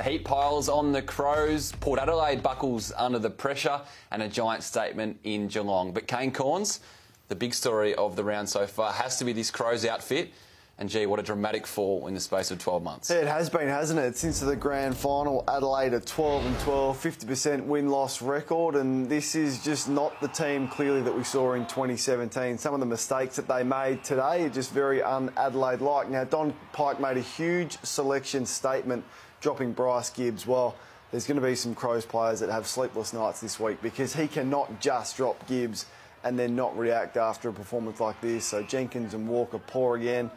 The heat piles on the Crows. Port Adelaide buckles under the pressure, and a giant statement in Geelong. But Kane Corns, the big story of the round so far has to be this Crows outfit. And gee, what a dramatic fall in the space of 12 months. Yeah, it has been, hasn't it? Since the grand final, Adelaide are 12-12, 50% win-loss record, and this is just not the team clearly that we saw in 2017. Some of the mistakes that they made today are just very un-Adelaide-like. Now, Don Pyke made a huge selection statement dropping Bryce Gibbs. Well, there's going to be some Crows players that have sleepless nights this week because he cannot just drop Gibbs and then not react after a performance like this. So Jenkins and Walker poor again.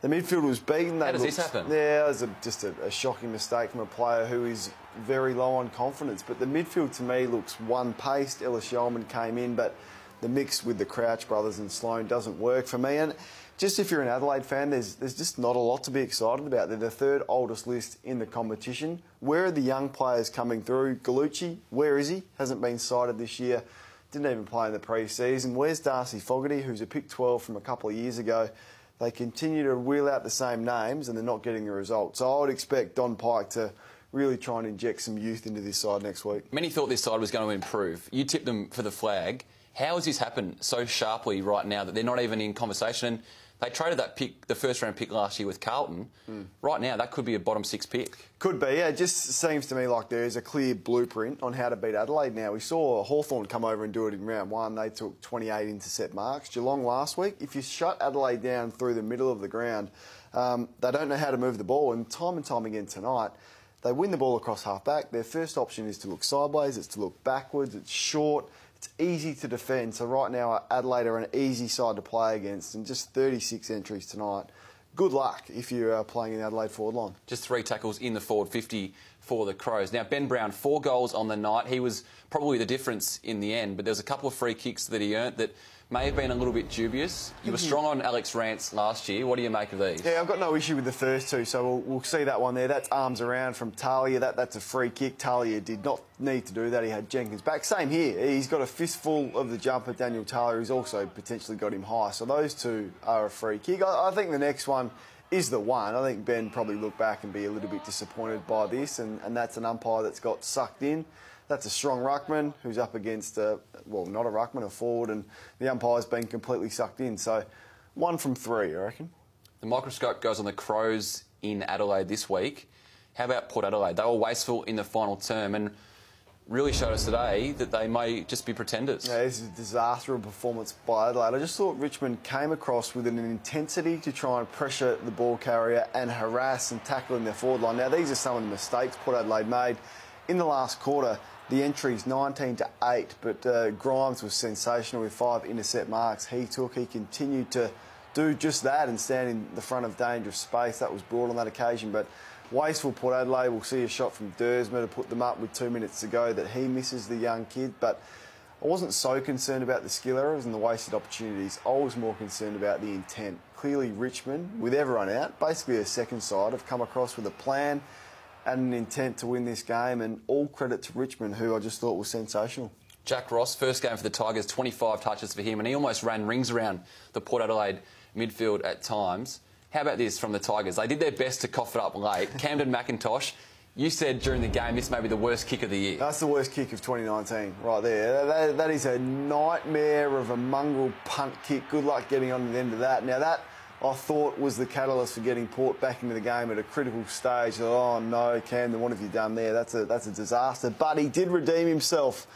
The midfield was beaten. How does this happen? Yeah, it was just a shocking mistake from a player who is very low on confidence. But the midfield, to me, looks one-paced. Ellis Yeoman came in, but the mix with the Crouch brothers and Sloane doesn't work for me. And just if you're an Adelaide fan, there's just not a lot to be excited about. They're the third oldest list in the competition. Where are the young players coming through? Galucci, where is he? Hasn't been sighted this year. Didn't even play in the pre-season. Where's Darcy Fogarty, who's a pick 12 from a couple of years ago? They continue to wheel out the same names and they're not getting the results. So I would expect Don Pyke to really try and inject some youth into this side next week. Many thought this side was going to improve. You tipped them for the flag. How has this happened so sharply right now that they're not even in conversation? They traded that pick, the first-round pick last year with Carlton. Right now, that could be a bottom-six pick. Could be, yeah. It just seems to me like there is a clear blueprint on how to beat Adelaide now. We saw Hawthorn come over and do it in round one. They took 28 intercept marks. Geelong last week, if you shut Adelaide down through the middle of the ground, they don't know how to move the ball. And time again tonight, they win the ball across half-back. Their first option is to look sideways. It's to look backwards. It's short. It's easy to defend. So right now, Adelaide are an easy side to play against, and just 36 entries tonight. Good luck if you're playing in Adelaide forward line. Just 3 tackles in the forward 50 for the Crows. Now, Ben Brown, 4 goals on the night. He was probably the difference in the end, but there was a couple of free kicks that he earned that may have been a little bit dubious. You were strong on Alex Rance last year. What do you make of these? Yeah, I've got no issue with the first two, so we'll see that one there. That's arms around from Talia. That's a free kick. Talia did not need to do that. He had Jenkins back. Same here. He's got a fistful of the jumper. Daniel Talia has also potentially got him high. So those two are a free kick. I think the next one is the one. I think Ben probably look back and be a little bit disappointed by this, and that's an umpire that's got sucked in. That's a strong ruckman who's up against, well, not a ruckman, a forward, and the umpire's been completely sucked in. So 1 from 3, I reckon. The microscope goes on the Crows in Adelaide this week. How about Port Adelaide? They were wasteful in the final term and really showed us today that they may just be pretenders. Yeah, this is a disastrous performance by Adelaide. I just thought Richmond came across with an intensity to try and pressure the ball carrier and harass and tackle in their forward line. Now, these are some of the mistakes Port Adelaide made in the last quarter. The entries 19-8, but Grimes was sensational with 5 intercept marks he took. He continued to do just that and stand in the front of dangerous space. That was broad on that occasion, but wasteful Port Adelaide. We'll see a shot from Dersma to put them up with 2 minutes to go that he misses the young kid, but I wasn't so concerned about the skill errors and the wasted opportunities. I was more concerned about the intent. Clearly Richmond, with everyone out, basically a second side, have come across with a plan and an intent to win this game, and all credit to Richmond, who I just thought was sensational. Jack Ross, first game for the Tigers, 25 touches for him, and he almost ran rings around the Port Adelaide midfield at times. How about this from the Tigers? They did their best to cough it up late. Camden McIntosh, you said during the game this may be the worst kick of the year. That's the worst kick of 2019, right there. That is a nightmare of a mongrel punt kick. Good luck getting on the end of that. Now, that I thought was the catalyst for getting Port back into the game at a critical stage. Oh no, Camden, what have you done there? That's a disaster. But he did redeem himself.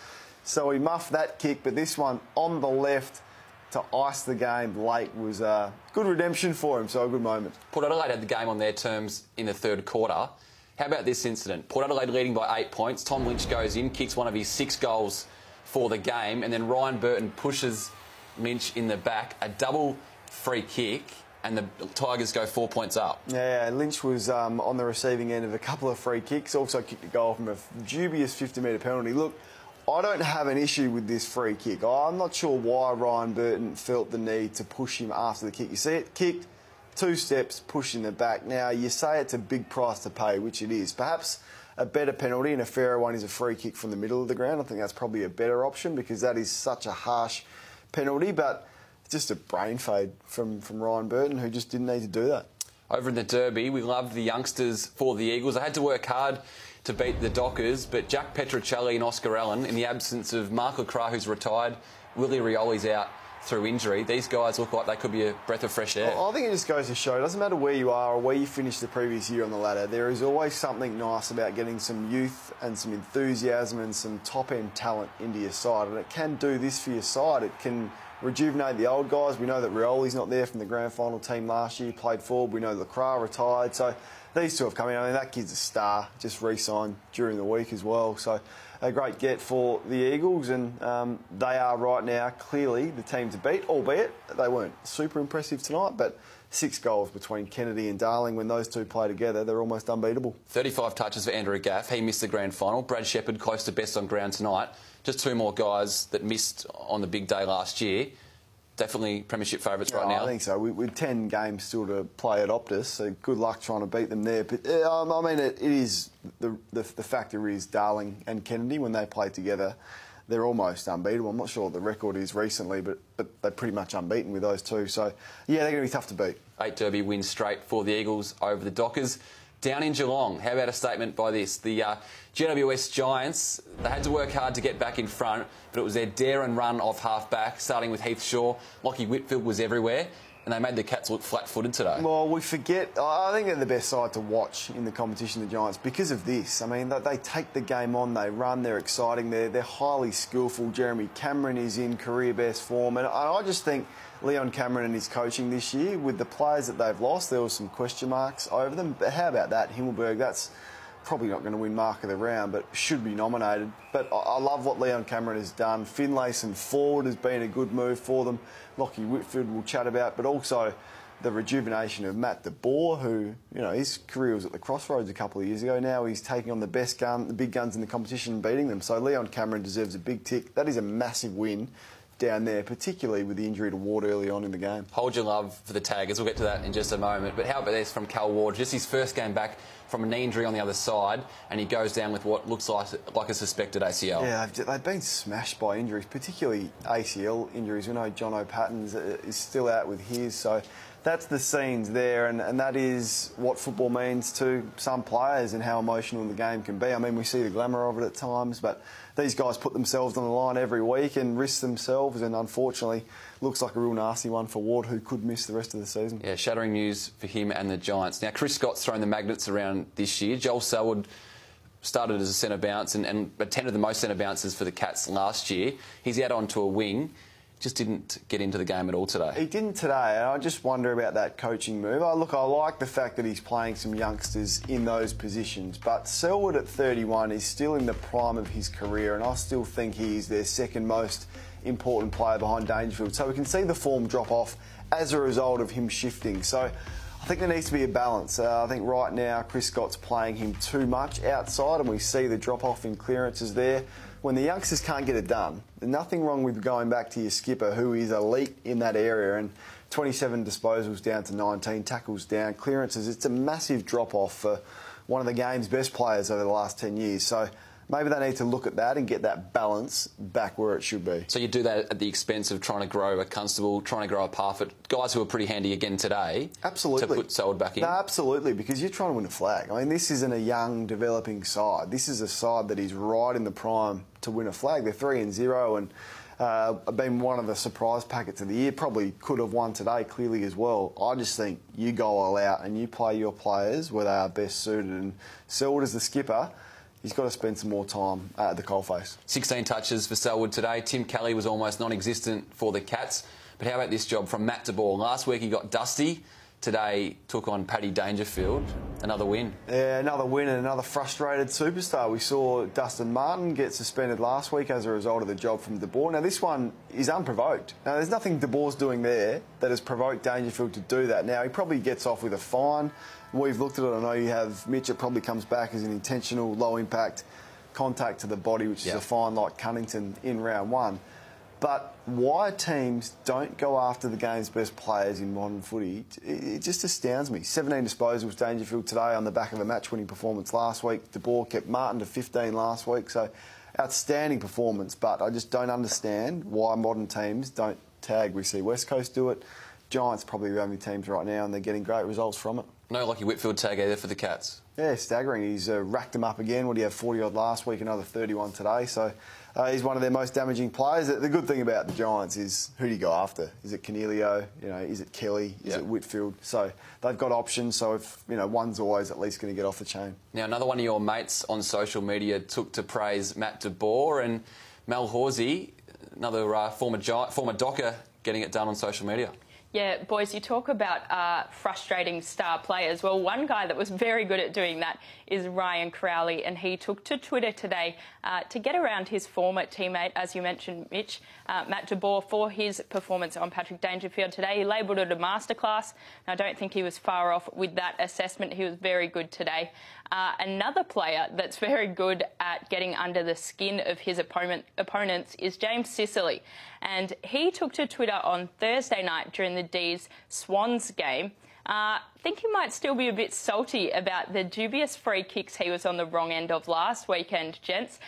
So he muffed that kick, but this one on the left to ice the game late was a good redemption for him, so a good moment. Port Adelaide had the game on their terms in the third quarter. How about this incident? Port Adelaide leading by 8 points. Tom Lynch goes in, kicks one of his 6 goals for the game, and then Ryan Burton pushes Lynch in the back. A double free kick, and the Tigers go 4 points up. Yeah, Lynch was on the receiving end of a couple of free kicks, also kicked a goal from a dubious 50-metre penalty. Look, I don't have an issue with this free kick. I'm not sure why Ryan Burton felt the need to push him after the kick. You see it kicked, 2 steps, pushed in the back. Now, you say it's a big price to pay, which it is. Perhaps a better penalty and a fairer one is a free kick from the middle of the ground. I think that's probably a better option because that is such a harsh penalty, but just a brain fade from Ryan Burton, who just didn't need to do that. Over in the Derby, we loved the youngsters for the Eagles. They had to work hard to beat the Dockers, but Jack Petrocelli and Oscar Allen, in the absence of Mark Lacroix, who's retired, Willie Rioli's out through injury, these guys look like they could be a breath of fresh air. I think it just goes to show, it doesn't matter where you are or where you finished the previous year on the ladder, there is always something nice about getting some youth and some enthusiasm and some top-end talent into your side, and it can do this for your side. It can rejuvenate the old guys. We know that Rioli's not there from the grand final team last year, played forward. We know Lacroix retired, so these two have come in. I mean, that kid's a star, just re-signed during the week as well. So a great get for the Eagles, and they are right now clearly the team to beat, albeit they weren't super impressive tonight, but 6 goals between Kennedy and Darling. When those two play together, they're almost unbeatable. 35 touches for Andrew Gaff. He missed the grand final. Brad Shepherd close to best on ground tonight. Just 2 more guys that missed on the big day last year. Definitely premiership favourites right now. I think so. With 10 games still to play at Optus, so good luck trying to beat them there. But I mean, it is the factor is Darling and Kennedy, when they play together, they're almost unbeatable. I'm not sure what the record is recently, but they're pretty much unbeaten with those two. So yeah, they're going to be tough to beat. 8 Derby wins straight for the Eagles over the Dockers. Down in Geelong, how about a statement by this? The GWS Giants, they had to work hard to get back in front, but it was their dare and run off half-back, starting with Heath Shaw. Lockie Whitfield was everywhere, and they made the Cats look flat-footed today. Well, we forget, I think they're the best side to watch in the competition, the Giants, because of this. I mean, they take the game on, they run, they're exciting, they're highly skillful. Jeremy Cameron is in career best form, and I just think Leon Cameron and his coaching this year, with the players that they've lost, there were some question marks over them. But how about that? Himmelberg, that's probably not going to win Mark of the Round, but should be nominated. But I love what Leon Cameron has done. Finlayson forward has been a good move for them. Lockie Whitfield we'll chat about, but also the rejuvenation of Matt de Boer, who, you know, his career was at the Crossroads a couple of years ago. Now he's taking on the big guns in the competition and beating them. So Leon Cameron deserves a big tick. That is a massive win down there, particularly with the injury to Ward early on in the game. Hold your love for the Taggers. We'll get to that in just a moment. But how about this from Cal Ward? Just his first game back from a knee injury on the other side, and he goes down with what looks like a suspected ACL. Yeah, they've been smashed by injuries, particularly ACL injuries. We know John O'Pattons is still out with his, so that's the scenes there, and that is what football means to some players and how emotional the game can be. I mean, we see the glamour of it at times, but these guys put themselves on the line every week and risk themselves, and unfortunately looks like a real nasty one for Ward, who could miss the rest of the season. Yeah, shattering news for him and the Giants. Now, Chris Scott's thrown the magnets around this year. Joel Selwood started as a centre bounce and attended the most centre bounces for the Cats last year. He's out onto a wing. Just didn't get into the game at all today. He didn't today, and I just wonder about that coaching move. I like the fact that he's playing some youngsters in those positions, but Selwood at 31 is still in the prime of his career, and I still think he's their second most important player behind Dangerfield. So we can see the form drop off as a result of him shifting. So I think there needs to be a balance. I think right now Chris Scott's playing him too much outside, and we see the drop off in clearances there. When the youngsters can't get it done, there's nothing wrong with going back to your skipper, who is elite in that area, and 27 disposals down to 19, tackles down, clearances. It's a massive drop-off for one of the game's best players over the last 10 years. So maybe they need to look at that and get that balance back where it should be. So you do that at the expense of trying to grow a Constable, trying to grow a Parfitt, guys who are pretty handy again today. Absolutely. To put Selwood back in. No, absolutely, because you're trying to win a flag. I mean, this isn't a young, developing side. This is a side that is right in the prime to win a flag. They're 3-0 and been one of the surprise packets of the year. Probably could have won today, clearly, as well. I just think you go all out and you play your players where they are best suited. And Selwood, as the skipper, he's got to spend some more time at the coalface. 16 touches for Selwood today. Tim Kelly was almost non-existent for the Cats. But how about this job from Matt de Boer? Last week he got dusty. Today took on Paddy Dangerfield. Another win. Yeah, another win and another frustrated superstar. We saw Dustin Martin get suspended last week as a result of the job from de Boer. Now, this one is unprovoked. Now, there's nothing de Boer's doing there that has provoked Dangerfield to do that. Now, he probably gets off with a fine. We've looked at it. I know you have Mitch. It probably comes back as an intentional, low-impact contact to the body, which is a fine like Cunnington in round one. But why teams don't go after the game's best players in modern footy, it just astounds me. 17 disposals, Dangerfield today on the back of a match-winning performance last week. De Boer kept Martin to 15 last week, so outstanding performance. But I just don't understand why modern teams don't tag. We see West Coast do it, Giants probably the only teams right now, and they're getting great results from it. No Lockie Whitfield tag either for the Cats. Yeah, staggering. He's racked them up again. What do you have, 40-odd last week, another 31 today. So he's one of their most damaging players. The good thing about the Giants is who do you go after? Is it Cornelio? Is it Kelly? Is it Whitfield? So they've got options. So if one's always at least going to get off the chain. Now, another one of your mates on social media took to praise Matt de Boer, and Mel Horsey, another former Docker, getting it done on social media. Yeah, boys, you talk about frustrating star players. Well, one guy that was very good at doing that is Ryan Crowley, and he took to Twitter today to get around his former teammate, as you mentioned, Mitch, Matt de Boer, for his performance on Patrick Dangerfield today. He labelled it a masterclass, and I don't think he was far off with that assessment. He was very good today. Another player that's very good at getting under the skin of his opponents is James Sicily, and he took to Twitter on Thursday night during the D's Swans game. I think he might still be a bit salty about the dubious free kicks he was on the wrong end of last weekend, gents.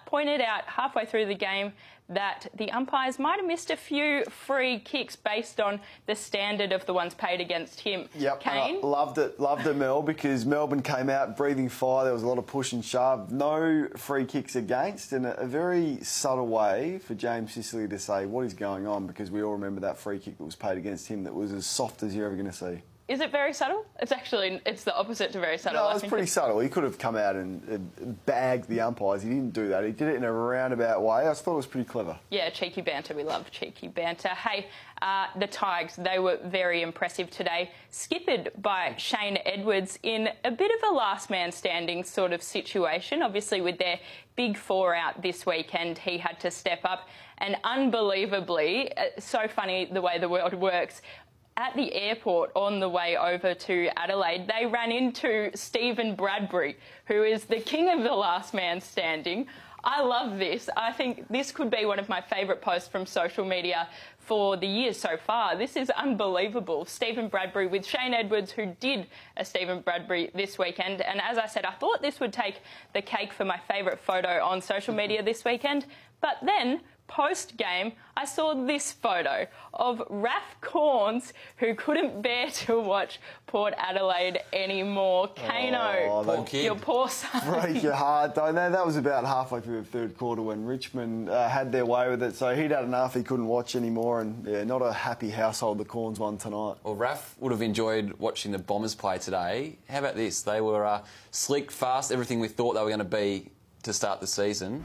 Pointed out halfway through the game that the umpires might have missed a few free kicks based on the standard of the ones paid against him. Yep, Kane? Loved it, Mel, because Melbourne came out breathing fire. There was a lot of push and shove. No free kicks against, and a very subtle way for James Sicily to say what is going on, because we all remember that free kick that was paid against him that was as soft as you're ever going to see. Is it very subtle? It's the opposite to very subtle. No, it was pretty subtle. He could have come out and bagged the umpires. He didn't do that. He did it in a roundabout way. I thought it was pretty clever. Yeah, cheeky banter. We love cheeky banter. Hey, the Tigers, they were very impressive today. Skippered by Shane Edwards in a bit of a last man standing sort of situation. Obviously, with their big four out this weekend, he had to step up. And unbelievably, so funny the way the world works, at the airport on the way over to Adelaide, they ran into Stephen Bradbury, who is the king of the last man standing. I love this. I think this could be one of my favourite posts from social media for the year so far. This is unbelievable. Stephen Bradbury with Shane Edwards, who did a Stephen Bradbury this weekend. And as I said, I thought this would take the cake for my favourite photo on social media this weekend. But then, post-game, I saw this photo of Raph Corns, who couldn't bear to watch Port Adelaide anymore. Kano, poor kid. Your poor son. Break your heart, though. No, that was about halfway through the third quarter when Richmond had their way with it. So he'd had enough. He couldn't watch anymore. And, yeah, not a happy household the Corns won tonight. Well, Raph would have enjoyed watching the Bombers play today. How about this? They were slick, fast, everything we thought they were going to be to start the season.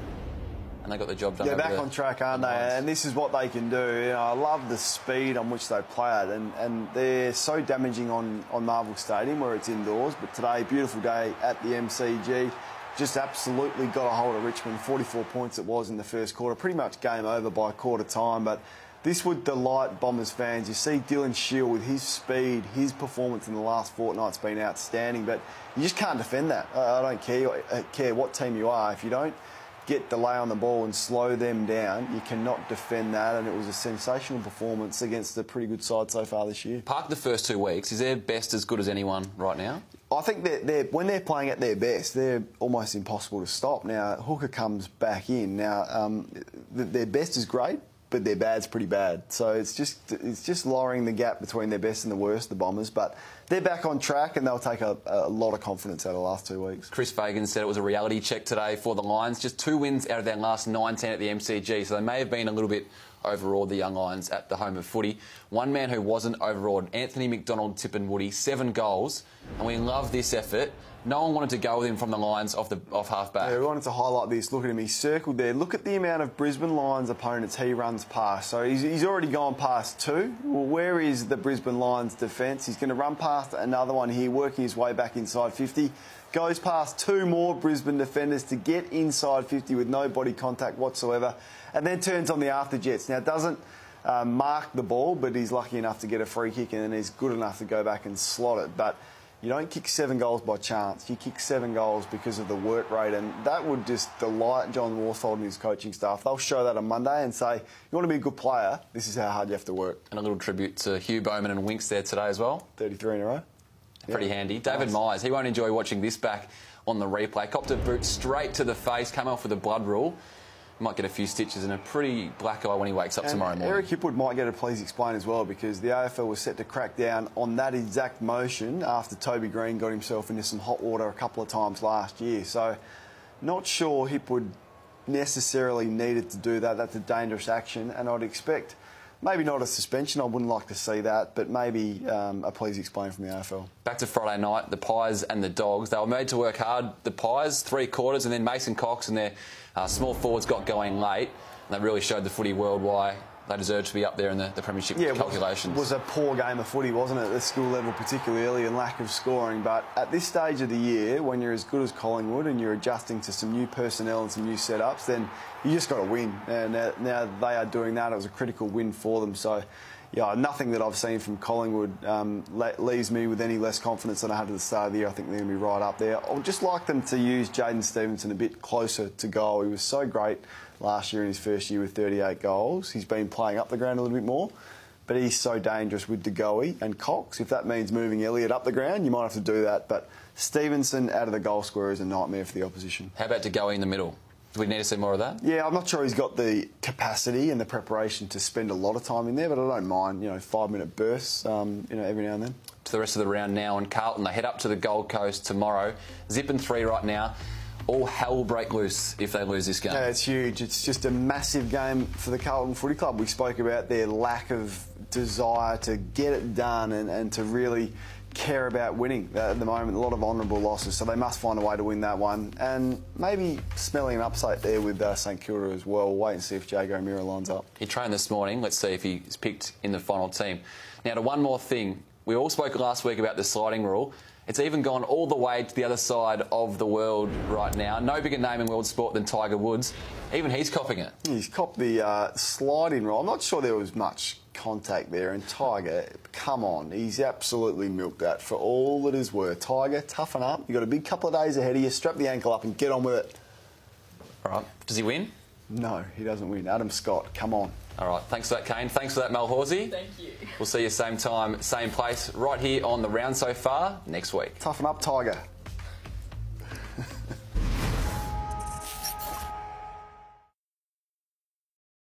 And they got the job done. Yeah, back on track, aren't they? And this is what they can do. I love the speed on which they play it, and they're so damaging on Marvel Stadium where it's indoors. But today, beautiful day at the MCG. Just absolutely got a hold of Richmond. 44 points it was in the first quarter. Pretty much game over by quarter time. But this would delight Bombers fans. You see Dylan Shield with his speed, his performance in the last fortnight's been outstanding. But you just can't defend that. I don't care what team you are. If you don't get delay on the ball and slow them down, you cannot defend that, and it was a sensational performance against a pretty good side so far this year. Park the first 2 weeks, is their best as good as anyone right now? I think that when they're playing at their best, they're almost impossible to stop. Now, Hooker comes back in. Now, their best is great, but their bad's pretty bad. So it's just lowering the gap between their best and the worst, the Bombers. But they're back on track, and they'll take a lot of confidence out of the last 2 weeks. Chris Fagan said it was a reality check today for the Lions. Just 2 wins out of their last 19 at the MCG, so they may have been a little bit overawed, the young Lions, at the home of footy. One man who wasn't overawed, Anthony McDonald-Tipungwuti, 7 goals, and we love this effort. No one wanted to go with him from the Lions off half-back. Yeah, we wanted to highlight this. Look at him. He's circled there. Look at the amount of Brisbane Lions opponents he runs past. So he's already gone past 2. Well, where is the Brisbane Lions defence? He's going to run past another one here, working his way back inside 50. Goes past 2 more Brisbane defenders to get inside 50 with no body contact whatsoever. And then turns on the after-jets. Now, doesn't mark the ball, but he's lucky enough to get a free kick, and then he's good enough to go back and slot it. But you don't kick 7 goals by chance. You kick 7 goals because of the work rate, and that would just delight John Worsfold and his coaching staff. They'll show that on Monday and say, you want to be a good player, this is how hard you have to work. And a little tribute to Hugh Bowman and Winks there today as well. 33 in a row. Pretty handy. David Myers, he won't enjoy watching this back on the replay. Copped a boot straight to the face, came off with a blood rule. might get a few stitches and a pretty black eye when he wakes up tomorrow morning. Eric Hipwood might get a please explain as well, because the AFL was set to crack down on that exact motion after Toby Green got himself into some hot water a couple of times last year. So not sure Hipwood necessarily needed to do that. That's a dangerous action, and I'd expect maybe not a suspension, I wouldn't like to see that, but maybe a please explain from the AFL. Back to Friday night, the Pies and the Dogs. They were made to work hard. The Pies, 3 quarters, and then Mason Cox and their small forwards got going late. And they really showed the footy world why they deserve to be up there in the premiership calculations. It was a poor game of footy, wasn't it, at the school level particularly, and lack of scoring. But at this stage of the year, when you're as good as Collingwood and you're adjusting to some new personnel and some new setups, then you just got to win. And now they are doing that. It was a critical win for them. So, yeah, nothing that I've seen from Collingwood leaves me with any less confidence than I had at the start of the year. I think they're going to be right up there. I would just like them to use Jaden Stevenson a bit closer to goal. He was so great last year in his first year with 38 goals. He's been playing up the ground a little bit more, but he's so dangerous with De Goey and Cox. If that means moving Elliott up the ground, you might have to do that. But Stevenson out of the goal square is a nightmare for the opposition. How about De Goey in the middle? Do we need to see more of that? Yeah, I'm not sure he's got the capacity and the preparation to spend a lot of time in there, but I don't mind, 5-minute bursts, every now and then. To the rest of the round now, and Carlton, they head up to the Gold Coast tomorrow. Zipping 3 right now. All hell will break loose if they lose this game. Yeah, it's huge. It's just a massive game for the Carlton Footy Club. We spoke about their lack of desire to get it done and to really care about winning at the moment. A lot of honourable losses, so they must find a way to win that one. And maybe smelling an upset there with St Kilda as well. Wait and see if Jago O'Meara lines up. He trained this morning. Let's see if he's picked in the final team. Now, to one more thing. We all spoke last week about the sliding rule. It's even gone all the way to the other side of the world right now. No bigger name in world sport than Tiger Woods. Even he's copping it. He's copped the sliding rule. I'm not sure there was much contact there. And Tiger, come on, he's absolutely milked that for all it is worth. Tiger, toughen up. You've got a big couple of days ahead of you. Strap the ankle up and get on with it. All right. Does he win? No, he doesn't win. Adam Scott, come on. All right. Thanks for that, Kane. Thanks for that, Mel Horsey. Thank you. We'll see you same time, same place, right here on The Round So Far next week. Toughen up, Tiger.